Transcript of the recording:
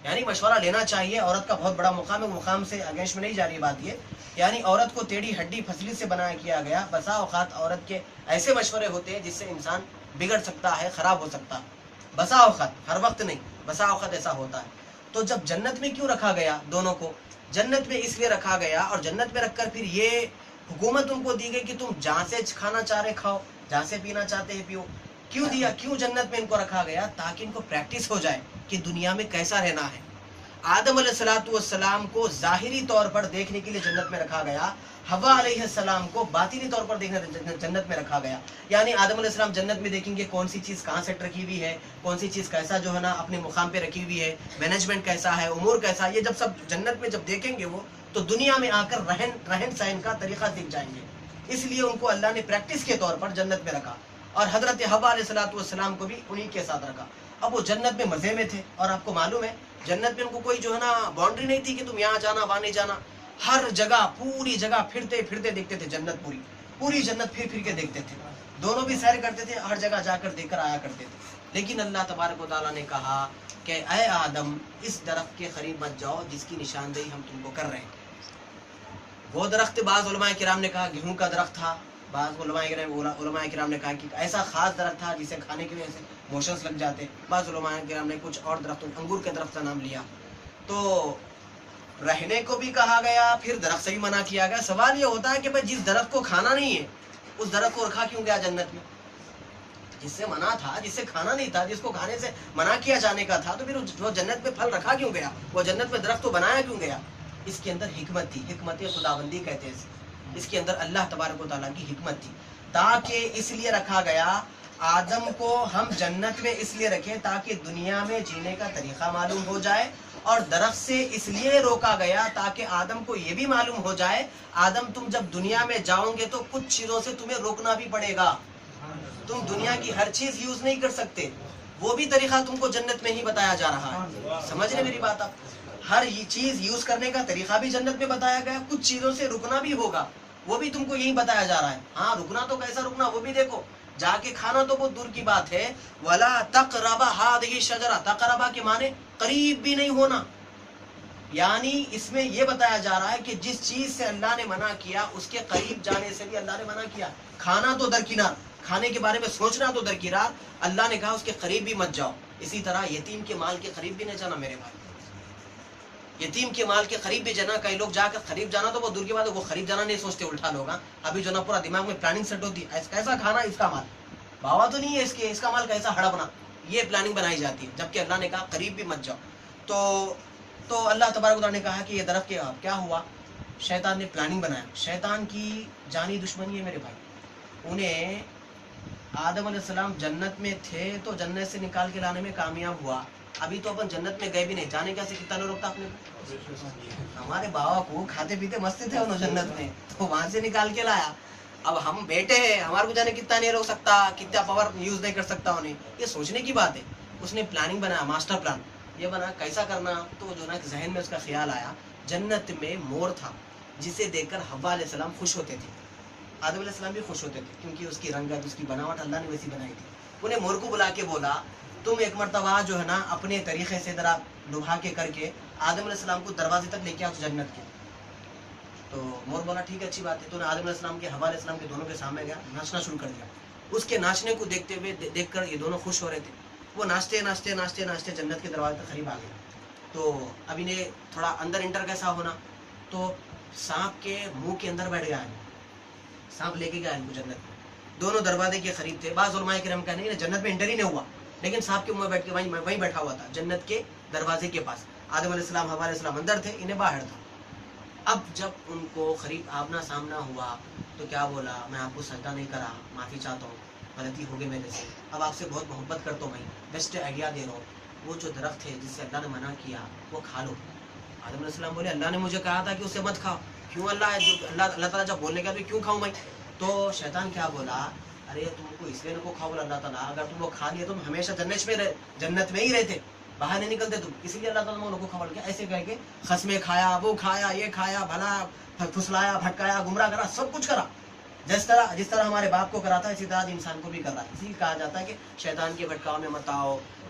یعنی مشورہ لینا چاہیے، عورت کا بہت بڑا مقام ہے، مقام سے اگینسٹ میں نہیں جا رہی بات یہ، یعنی عورت کو ٹیڑھی ہڈی پھسلی سے بنایا کیا گیا. بسا اوقات عورت کے ایسے مشورے ہوتے ہیں جس سے انسان بگڑ سکتا ہے، خراب ہو سکتا ہے. بسا اوقات، ہر وقت نہیں، بسا اوقات ایسا ہوتا ہے. تو جب جنت میں کیوں رکھا گیا دونوں کو؟ جنت میں اس لیے رکھا گیا، اور جنت میں رکھ کر پھر یہ حکومت ان کو دی گئی کہ تم جہاں سے کھانا چاہ رہے کھاؤ، جہاں سے پینا چاہتے ہیں پیو. کیوں دیا؟ کیوں جنت میں ان کو رکھا گیا؟ تاکہ ان کو پریکٹس ہو جائے کہ دنیا میں کیسا رہنا ہے. آدم علیہ السلام کو ظاہری طور پر دیکھنے کے لیے جنت میں رکھا گیا، حوا علیہ السلام کو باطنی طور پر دیکھنے جنت میں رکھا گیا. یعنی آدم علیہ السلام جنت میں دیکھیں گے کون سی چیز کہاں سیٹ رکھی ہوئی ہے، کون سی چیز کیسا جو ہے نا اپنے مقام پہ رکھی ہوئی ہے، مینجمنٹ کیسا ہے، امور کیسا ہے، یہ جب سب جنت میں جب دیکھیں گے وہ تو دنیا میں آ کر رہن سہن کا طریقہ سیکھ جائیں گے. اس لیے ان کو اللہ نے پریکٹس کے طور پر جنت میں رکھا، اور حضرت حوا علیہ السلام کو بھی انہی کے ساتھ رکھا. اب وہ جنت میں مزے میں تھے، اور آپ کو معلوم ہے جنت میں ان کو کوئی جو ہے نا باؤنڈری نہیں تھی کہ تم یہاں جانا وہاں نہیں جانا. ہر جگہ پوری جگہ پھرتے پھرتے دیکھتے تھے جنت، پوری جنت پھر پھر کے دیکھتے تھے. دونوں بھی سیر کرتے تھے، ہر جگہ جا کر دیکھ کر آیا کرتے تھے. لیکن اللہ تبارک و تعالیٰ نے کہا کہ اے آدم اس درخت کے قریب مت جاؤ جس کی نشاندہی ہم تم کو کر رہے ہیں. وہ درخت بعض علماء کرام نے کہا گیہوں کا درخت تھا، بعض علماء کرام نے کہا کہ ایسا خاص درخت تھا جسے کھانے کی وجہ سے موشنس لگ جاتے. بعض علماء کرام نے کچھ اور درختوں، انگور کے درخت کا نام لیا. تو رہنے کو بھی کہا گیا، پھر درخت سے بھی منع کیا گیا. سوال یہ ہوتا ہے کہ بھائی جس درخت کو کھانا نہیں ہے اس درخت کو رکھا کیوں گیا جنت میں؟ جس سے منع تھا، جس سے کھانا نہیں تھا، جس کو کھانے سے منع کیا جانے کا تھا، تو پھر وہ جنت میں پھل رکھا کیوں گیا؟ وہ جنت میں درخت تو بنایا کیوں گیا؟ اس کے اندر حکمت تھی، حکمت خداوندی کہتے ہیں اس کے اندر اللہ تبارک و تعالیٰ کی حکمت تھی. تاکہ اس لیے رکھا گیا آدم کو ہم جنت میں اس لیے رکھیں تاکہ دنیا میں جینے کا طریقہ معلوم ہو جائے، اور درخت سے اس لیے روکا گیا تاکہ آدم کو یہ بھی معلوم ہو جائے آدم تم جب دنیا میں جاؤ گے تو کچھ چیزوں سے تمہیں روکنا بھی پڑے گا. تم دنیا کی ہر چیز یوز نہیں کر سکتے، وہ بھی طریقہ تم کو جنت میں ہی بتایا جا رہا ہے. سمجھ رہے میری بات آپ؟ ہر چیز یوز کرنے کا طریقہ بھی جنت میں بتایا گیا، کچھ چیزوں سے رکنا بھی ہوگا، وہ بھی تم کو یہی بتایا جا رہا ہے. ہاں رکنا تو کیسا رکنا وہ بھی دیکھو، جا کے کھانا تو بہت دور کی بات ہے. وَلَا تَقْرَبَ هَٰذِهِ الشَّجَرَةَ، تقربا کے معنی قریب بھی نہیں ہونا. یعنی اس میں یہ بتایا جا رہا ہے کہ جس چیز سے اللہ نے منع کیا اس کے قریب جانے سے بھی اللہ نے منع کیا. کھانا تو درکنار، کھانے کے بارے میں سوچنا تو درکنار، اللہ نے کہا اس کے قریب بھی مت جاؤ. اسی طرح یتیم کے مال کے قریب بھی نہیں جانا میرے بھائی، یتیم کے مال کے قریب بھی جانا. کئی لوگ جا کر قریب جانا تو وہ دور کی بات ہے، وہ قریب جانا نہیں سوچتے الٹا لوگ. ابھی جو نا پورا دماغ میں پلاننگ سیٹ ہوتی ہے، کیسا کھانا اس کا مال، باوا تو نہیں ہے اس کا مال کیسا ہڑپنا، یہ پلاننگ بنائی جاتی ہے. جبکہ اللہ نے کہا قریب بھی مت جاؤ. تو اللہ تبارک و تعالیٰ نے کہا کہ یہ درخت کے کیا ہوا؟ شیطان نے پلاننگ بنایا. شیطان کی جانی دشمنی ہے میرے بھائی. انہیں آدم علیہ السلام جنت میں تھے تو جنت سے نکال کے لانے میں کامیاب ہوا. ابھی تو اپن جنت میں گئے بھی نہیں، جانے کیسے کتنا نہیں روکتا اپنے. ہمارے بابا کو کھاتے پیتے مست تھے انہوں جنت میں، تو وہاں سے نکال کے لایا. اب ہم بیٹے ہیں، ہمارے کو جانے کتنا نہیں روک سکتا، کتنا پاور یوز نہیں کر سکتا انہیں. یہ سوچنے کی بات ہے. اس نے پلاننگ بنایا، ماسٹر پلان یہ بنا کیسا کرنا. تو جو نا ذہن میں اس کا خیال آیا جنت میں مور تھا جسے دیکھ کر حوا علیہ السلام خوش ہوتے تھے، آدم علیہ السلام بھی خوش ہوتے تھے، کیونکہ اس کی رنگت، اس کی بناوٹ اللہ نے ویسی بنائی تھی. انہیں مور کو بلا کے بولا تم ایک مرتبہ جو ہے نا اپنے طریقے سے ذرا لبھا کے کر کے آدم علیہ السلام کو دروازے تک لے کے آؤ جنت کے. تو مور بولا ٹھیک ہے اچھی بات ہے. تو آدم علیہ السلام کے حوا علیہ السلام کے دونوں کے سامنے گیا، ناچنا شروع کر دیا. اس کے ناچنے کو دیکھتے ہوئے دیکھ کر یہ دونوں خوش ہو رہے تھے. وہ ناچتے ناچتے ناچتے ناچتے جنت کے دروازے تک قریب آ گئے. تو اب انہیں تھوڑا اندر انٹر کیسا ہونا، تو سانپ کے منہ کے اندر بیٹھ گیا. سانپ لے کے گیا ان کو جنت میں. دونوں دروازے کے قریب تھے. بعض علماء کرام کا نہیں جنت میں انٹر ہی نہیں ہوا، لیکن سانپ کے منہ میں بیٹھ کے وہیں بیٹھا ہوا تھا جنت کے دروازے کے پاس. آدم علیہ السلام حوا علیہ السلام اندر تھے، انہیں باہر تھا. اب جب ان کو قریب آمنا سامنا ہوا تو کیا بولا، میں آپ کو سجدہ نہیں کرا، معافی چاہتا ہوں، غلطی ہو گئی میرے سے، اب آپ سے بہت محبت کرتا ہوں، میں بیسٹ آئیڈیا دے رہا ہوں، وہ جو درخت ہے جس سے اللہ نے منع کیا وہ کھا لو. آدم علیہ السلام بولے اللہ نے مجھے کہا تھا کہ اسے مت کھاؤ. کیوں اللہ تعالیٰ جب بولنے کا تو کیوں کھاؤں میں؟ تو شیطان کیا بولا، ارے تم کو اس لیے نہ کھاؤ بولا اللہ تعالیٰ، اگر تم وہ کھا لیے تم ہمیشہ جنت میں ہی رہتے، باہر نہیں نکلتے تم، اس لیے اللہ تعالیٰ نے کو کھا لیا. ایسے کہہ کے خسمے کھایا، وہ کھایا، یہ کھایا، بھلا پھسلایا، بھٹکایا، گمراہ کرا، سب کچھ کرا. جس طرح ہمارے باپ کو کرا تھا اسی طرح انسان کو بھی کر رہا ہے. اسی لیے کہا جاتا ہے کہ شیطان کے بھٹکاؤ میں مت آؤ،